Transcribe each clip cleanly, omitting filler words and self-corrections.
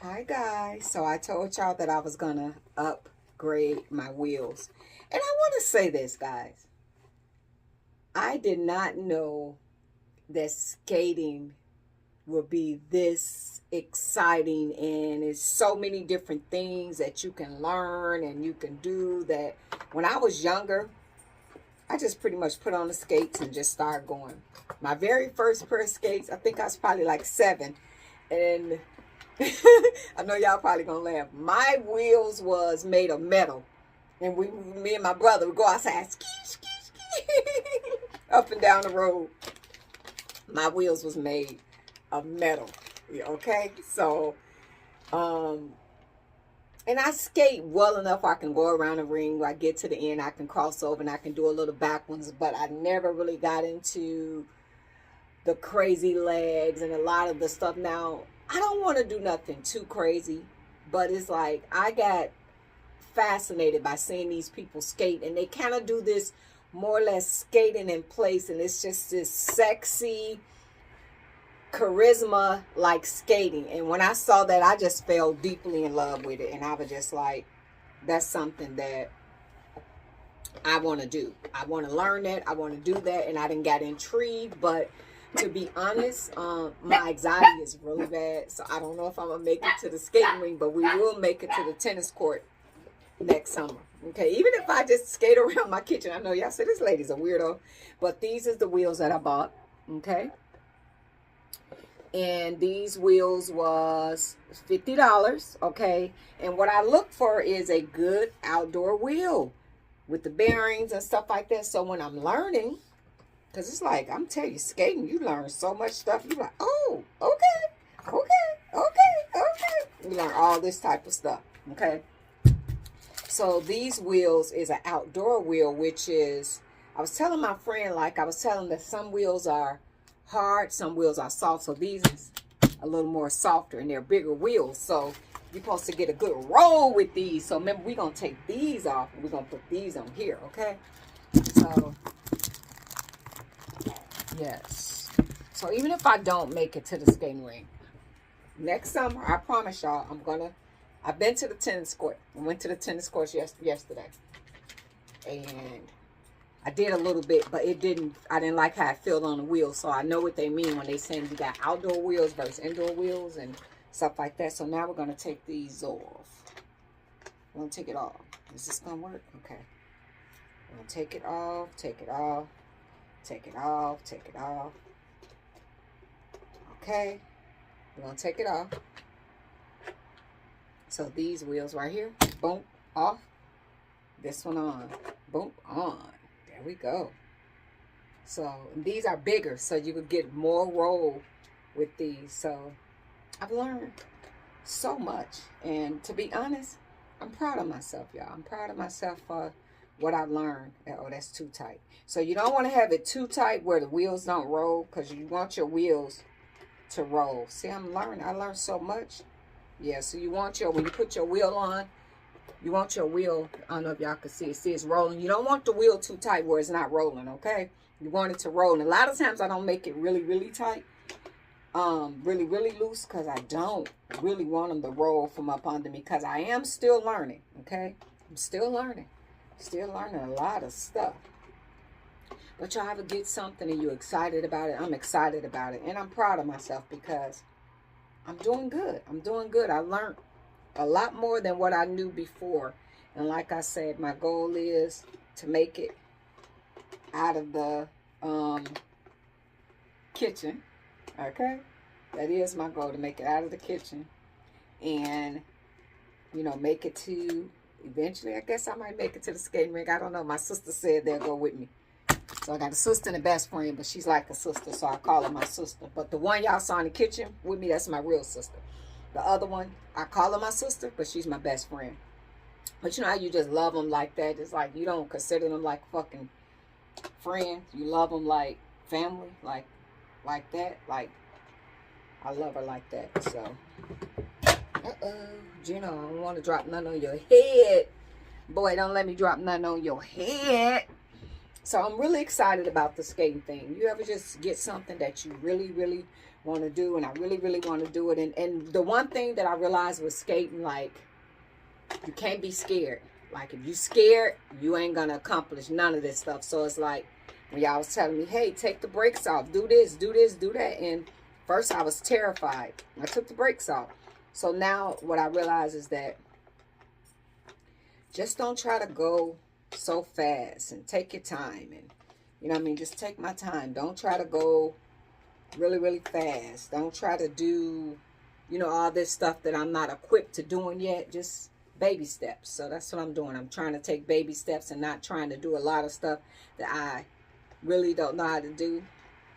Hi guys. So I told y'all that I was gonna upgrade my wheels. And I want to say this, guys. I did not know that skating would be this exciting, and it's so many different things that you can learn and you can do. That when I was younger, I just pretty much put on the skates and just started going. My very first pair of skates, I think I was probably like 7. And I know y'all probably gonna laugh. My wheels was made of metal, and me and my brother would go outside, ski, ski, ski, up and down the road. My wheels was made of metal. Yeah, okay, so and I skate well enough. I can go around the ring. When I get to the end, I can cross over and I can do a little back ones. But I never really got into the crazy legs and a lot of the stuff. Now, I don't want to do nothing too crazy, but it's like I got fascinated by seeing these people skate, and they kind of do this more or less skating in place, and it's just this sexy charisma like skating. And when I saw that, I just fell deeply in love with it, and I was just like, that's something that I want to do. I want to learn that. I want to do that. And I didn't get intrigued, but to be honest, my anxiety is really bad. So I don't know if I'm going to make it to the skating ring, but we will make it to the tennis court next summer. Okay, even if I just skate around my kitchen. I know y'all say this lady's a weirdo, but these is the wheels that I bought. Okay. And these wheels was $50. Okay. And what I look for is a good outdoor wheel with the bearings and stuff like that. So when I'm learning, because it's like, I'm telling you, skating, you learn so much stuff. You like, oh, okay, okay, okay, okay. You learn all this type of stuff, okay? So these wheels is an outdoor wheel, which is, I was telling my friend, like I was telling that some wheels are hard, some wheels are soft. So these is a little more softer, and they're bigger wheels. So you're supposed to get a good roll with these. So remember, we're going to take these off, and we're going to put these on here, okay? So yes. So even if I don't make it to the skating ring, next summer, I promise y'all, I've been to the tennis court. I went to the tennis courts yesterday. And I did a little bit, but I didn't like how it felt on the wheels. So I know what they mean when they say you got outdoor wheels versus indoor wheels and stuff like that. So now we're going to take these off. We're going to take it off. Is this going to work? Okay. We're going to take it off, take it off. Take it off, take it off. Okay, we're gonna take it off. So these wheels right here, boom, off. This one on, boom, on. There we go. So these are bigger, so you could get more roll with these. So I've learned so much, and to be honest, I'm proud of myself, y'all. I'm proud of myself for what I've learned. Oh, that's too tight. So you don't want to have it too tight where the wheels don't roll, because you want your wheels to roll. See, I learned so much. Yeah, so you want when you put your wheel on, you want your wheel, I don't know if y'all can see it. See, it's rolling. You don't want the wheel too tight where it's not rolling, okay? You want it to roll. And a lot of times I don't make it really, really tight. Really, really loose, because I don't really want them to roll from up under me, because I am still learning, okay? I'm still learning. Still learning a lot of stuff. But y'all ever get something and you're excited about it? I'm excited about it. And I'm proud of myself because I'm doing good. I'm doing good. I learned a lot more than what I knew before. And like I said, my goal is to make it out of the kitchen. Okay? That is my goal, to make it out of the kitchen. And, you know, make it to... Eventually, I guess I might make it to the skating rink. I don't know. My sister said they'll go with me. So I got a sister and a best friend, but she's like a sister, so I call her my sister. But the one y'all saw in the kitchen with me, that's my real sister. The other one, I call her my sister, but she's my best friend. But you know how you just love them like that? It's like you don't consider them like fucking friends. You love them like family, like that. Like, I love her like that, so... Gino, I don't want to drop nothing on your head. Boy, don't let me drop nothing on your head. So I'm really excited about the skating thing. You ever just get something that you really, really want to do, and I really, really want to do it. And the one thing that I realized with skating, like, you can't be scared. Like, if you scared, you ain't gonna accomplish none of this stuff. So it's like, when y'all was telling me, hey, take the brakes off, do this, do this, do that. And first I was terrified. I took the brakes off. So now what I realize is that just don't try to go so fast, and take your time. And, you know what I mean? Just take my time. Don't try to go really, really fast. Don't try to do, you know, all this stuff that I'm not equipped to doing yet. Just baby steps. So that's what I'm doing. I'm trying to take baby steps and not trying to do a lot of stuff that I really don't know how to do.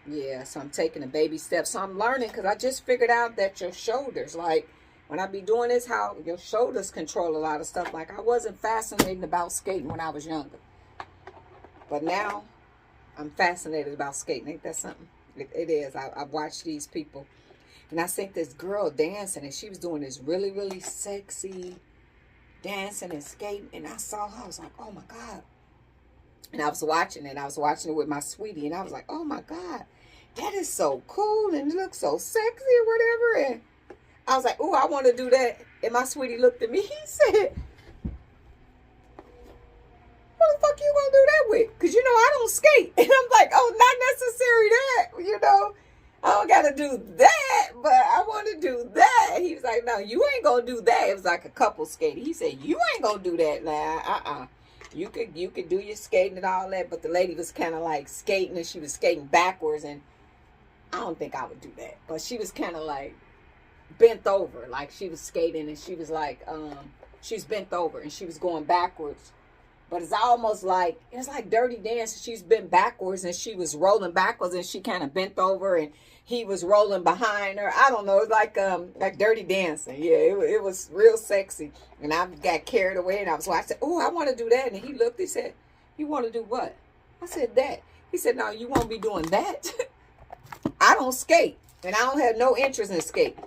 Yeah, so I'm taking a baby step. So I'm learning, because I just figured out that your shoulders, like, when I be doing this, how your shoulders control a lot of stuff. Like, I wasn't fascinated about skating when I was younger. But now, I'm fascinated about skating. Ain't that something? It is. I've watched these people. And I seen this girl dancing, and she was doing this really, really sexy dancing and skating. And I saw her. I was like, oh, my God. And I was watching it. I was watching it with my sweetie. And I was like, oh, my God. That is so cool. And it looks so sexy or whatever. And I was like, oh, I want to do that. And my sweetie looked at me. He said, what the fuck you going to do that with? Because, you know, I don't skate. And I'm like, oh, not necessary that. You know, I don't got to do that. But I want to do that. He was like, no, you ain't going to do that. It was like a couple skating. He said, you ain't going to do that now. You could do your skating and all that. But the lady was kind of like skating, and she was skating backwards. And I don't think I would do that. But she was kind of like bent over, like she was skating, and she was like, she's bent over and she was going backwards. But it's almost like, it's like Dirty Dancing. She's bent backwards and she was rolling backwards, and she kind of bent over and he was rolling behind her. I don't know. It's like Dirty Dancing. Yeah, it was real sexy. And I got carried away, and I was watching. Oh, I want to do that. And he looked, he said, you want to do what? I said, that. He said, no, you won't be doing that. I don't skate, and I don't have no interest in skating.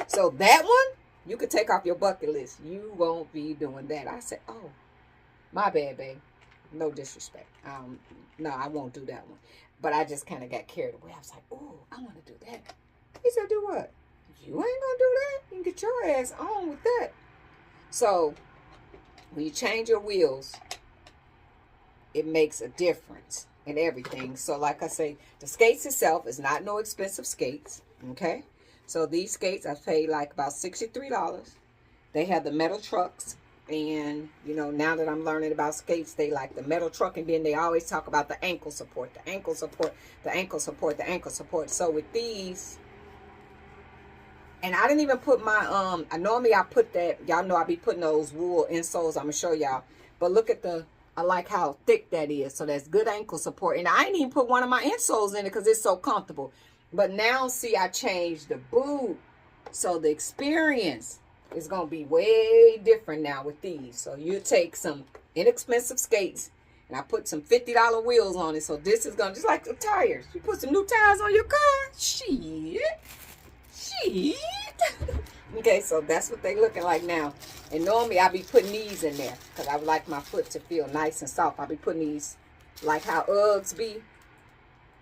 So that one, you could take off your bucket list. You won't be doing that. I said, oh, my bad, babe. No disrespect. No, I won't do that one. But I just kind of got carried away. I was like, oh, I want to do that. He said, do what? You ain't going to do that? You can get your ass on with that. So when you change your wheels, it makes a difference in everything. So like I say, the skates itself is not no expensive skates. Okay? So these skates, I paid like about $63. They have the metal trucks. And, you know, now that I'm learning about skates, they like the metal truck. And then they always talk about the ankle support, the ankle support, the ankle support, the ankle support. So with these, and I didn't even put my, normally I put that, y'all know I be putting those wool insoles. I'm going to show y'all. But look at I like how thick that is. So that's good ankle support. And I didn't even put one of my insoles in it because it's so comfortable. But now, see, I changed the boot. So the experience is going to be way different now with these. So you take some inexpensive skates, and I put some $50 wheels on it. So this is going to, just like the tires. You put some new tires on your car. Shit. Okay, so that's what they looking like now. And normally I be putting these in there because I would like my foot to feel nice and soft. I be putting these like how Uggs be.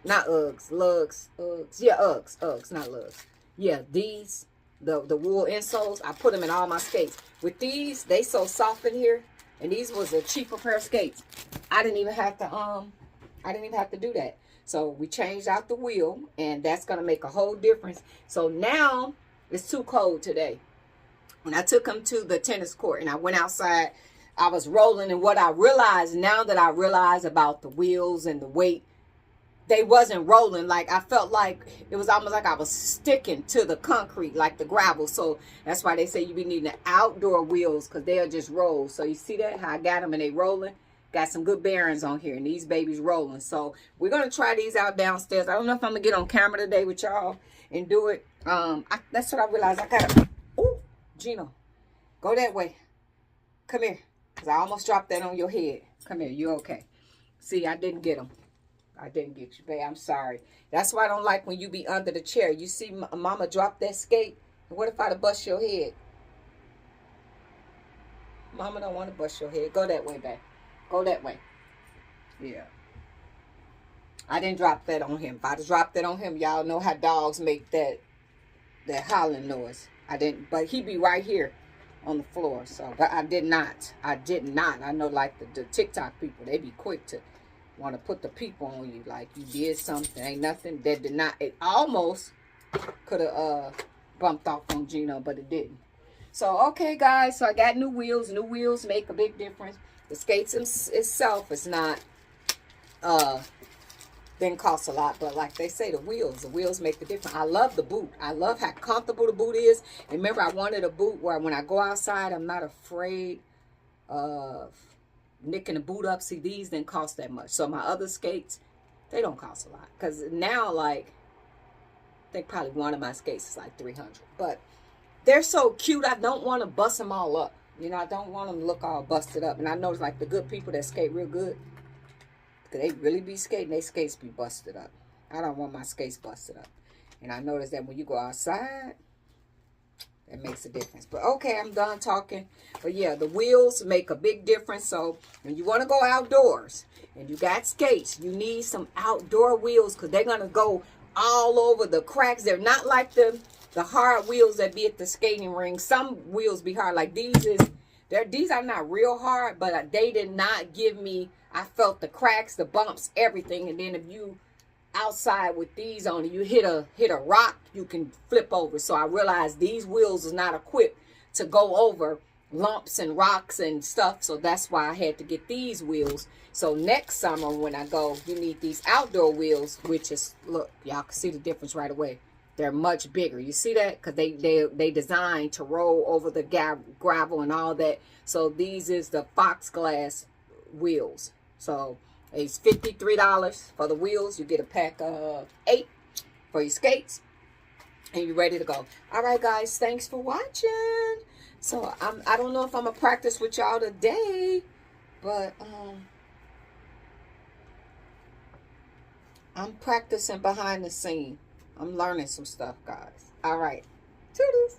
Not Uggs, lugs, Uggs. Yeah, Uggs, not lugs. Yeah, these, the wool insoles, I put them in all my skates. With these, they so soft in here, and these was a cheaper pair of skates. I didn't even have to do that. So we changed out the wheel, and that's gonna make a whole difference. So now it's too cold today. When I took them to the tennis court and I went outside, I was rolling, and what I realized now that I realized about the wheels and the weight, they wasn't rolling. Like, I felt like it was almost like I was sticking to the concrete, like the gravel. So that's why they say you be needing the outdoor wheels, because they'll just roll. So you see that, how I got them and they rolling? Got some good bearings on here, and these babies rolling. So we're going to try these out downstairs. I don't know if I'm going to get on camera today with y'all and do it. That's what I realized. I got to, ooh, Gino, go that way. Come here, because I almost dropped that on your head. Come here, you okay? See, I didn't get them. I didn't get you, babe. I'm sorry. That's why I don't like when you be under the chair. You see mama drop that skate. And what if I'd have bust your head? Mama don't want to bust your head. Go that way, babe. Go that way. Yeah. I didn't drop that on him. If I'd have dropped that on him, y'all know how dogs make that that hollering noise. I didn't, but he be right here on the floor. So, but I did not. I did not. I know, like the TikTok people, they be quick to want to put the people on you, like you did something. Ain't nothing. That did not. It almost could have bumped off on Gino, but it didn't. So, okay, guys. So I got new wheels. New wheels make a big difference. The skates itself is not didn't cost a lot, but like they say, the wheels make the difference. I love the boot. I love how comfortable the boot is. And remember, I wanted a boot where when I go outside, I'm not afraid of nicking the boot up. See, these didn't cost that much. So my other skates, they don't cost a lot. Because now, like, I think probably one of my skates is like $300. But they're so cute, I don't want to bust them all up. You know, I don't want them to look all busted up. And I notice, like, the good people that skate real good, they really be skating, they skates be busted up. I don't want my skates busted up. And I notice that when you go outside, that makes a difference. But okay, I'm done talking. But yeah, the wheels make a big difference. So when you want to go outdoors and you got skates, you need some outdoor wheels because they're going to go all over the cracks. They're not like the hard wheels that be at the skating ring. Some wheels be hard. Like these are not real hard, but they did not give me, I felt the cracks, the bumps, everything. And then if you outside with these on, you hit a rock, you can flip over. So I realized these wheels is not equipped to go over lumps and rocks and stuff. So that's why I had to get these wheels. So next summer when I go, you need these outdoor wheels, which is, look, y'all can see the difference right away. They're much bigger. You see that? Because they designed to roll over the gravel and all that. So these is the Fox Glass wheels. So it's $53 for the wheels. You get a pack of 8 for your skates. And you're ready to go. All right, guys. Thanks for watching. So I don't know if I'm going to practice with y'all today. But I'm practicing behind the scene. I'm learning some stuff, guys. All right. Toodles.